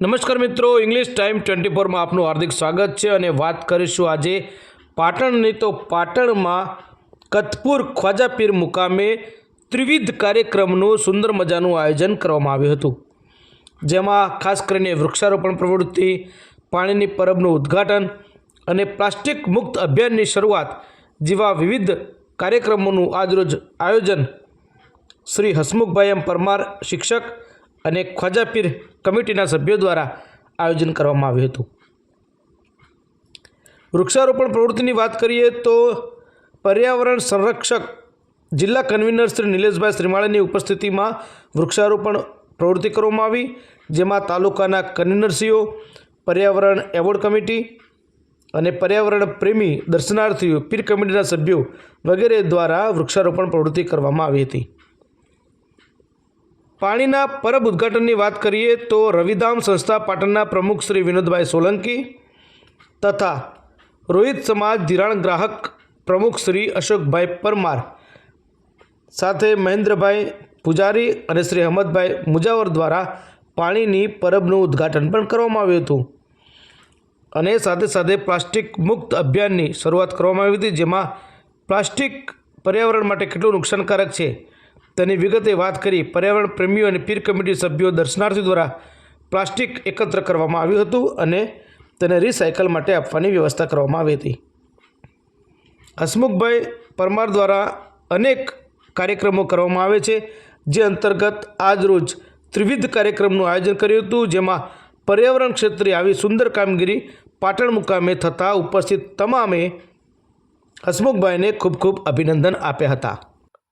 નમસ્કાર મિત્રો, English time 24માં આપનું હાર્દિક સ્વાગત છે અને વાત કરીશું આજે પાટણની તો પાટણમાં કતપુર ખ્વાજા પીર મુકામે ત્રિવિધ કાર્યક્રમનું સુંદર મજાનું આયોજન કરવામાં આવ્યું હતું, જેમાં ખાસ કરીને વૃક્ષારોપણ પ્રવૃત્તિ, પાણીની પરબનું ઉદ્ઘાટન અને પ્લાસ્ટિક મુક્ત અભિયાનની શરૂઆત જેવા વિવિધ કાર્યક્રમોનું આજરોજ આયોજન શ્રી હસમુખભાઈ એમ પરમાર શિક્ષક અને ખ્વાજા પીર કમિટીના સભ્યો દ્વારા આયોજન કરવામાં આવ્યું હતું। વૃક્ષારોપણ પ્રવૃત્તિની વાત કરીએ તો પર્યાવરણ સંરક્ષક જિલ્લા કન્વીનર શ્રી નિલેશભાઈ શ્રીમાળીની ઉપસ્થિતિમાં વૃક્ષારોપણ પ્રવૃત્તિ કરવામાં આવી, જેમાં તાલુકાના કન્વીનરશ્રીઓ, પર્યાવરણ એવોર્ડ કમિટી અને પર્યાવરણ પ્રેમી દર્શનાર્થીઓ, પીર કમિટીના સભ્યો વગેરે દ્વારા વૃક્ષારોપણ પ્રવૃત્તિ કરવામાં આવી હતી। પાણીના પરબ ઉદ્ઘાટનની વાત કરીએ તો રવિધામ સંસ્થા પાટણના પ્રમુખ શ્રી વિનોદભાઈ સોલંકી તથા રોહિત સમાજ ધિરાણ ગ્રાહક પ્રમુખ શ્રી અશોકભાઈ પરમાર સાથે મહેન્દ્રભાઈ પૂજારી અને શ્રી અહમદભાઈ મુજાવર દ્વારા પાણીની પરબનું ઉદ્ઘાટન પણ કરવામાં આવ્યું હતું અને સાથે સાથે પ્લાસ્ટિક મુક્ત અભિયાનની શરૂઆત કરવામાં આવી હતી, જેમાં પ્લાસ્ટિક પર્યાવરણ માટે કેટલું નુકસાનકારક છે તેની વિગતે વાત કરી પર્યાવરણ પ્રેમીઓ અને પીર કમિટી સભ્યો દર્શનાર્થીઓ દ્વારા પ્લાસ્ટિક એકત્ર કરવામાં આવ્યું હતું અને તેને રિસાયકલ માટે આપવાની વ્યવસ્થા કરવામાં આવી હતી। હસમુખભાઈ પરમાર દ્વારા અનેક કાર્યક્રમો કરવામાં આવે છે, જે અંતર્ગત આજરોજ ત્રિવિધ કાર્યક્રમનું આયોજન કર્યું હતું, જેમાં પર્યાવરણ ક્ષેત્રે આવી સુંદર કામગીરી પાટણ મુકામે થતાં ઉપસ્થિત તમામે હસમુખભાઈને ખૂબ ખૂબ અભિનંદન આપ્યા હતા।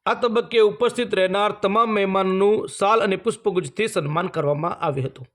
આ તબક્કે ઉપસ્થિત રહેનાર તમામ મહેમાનોનું શાલ અને પુષ્પગુચ્છથી સન્માન કરવામાં આવ્યું હતું।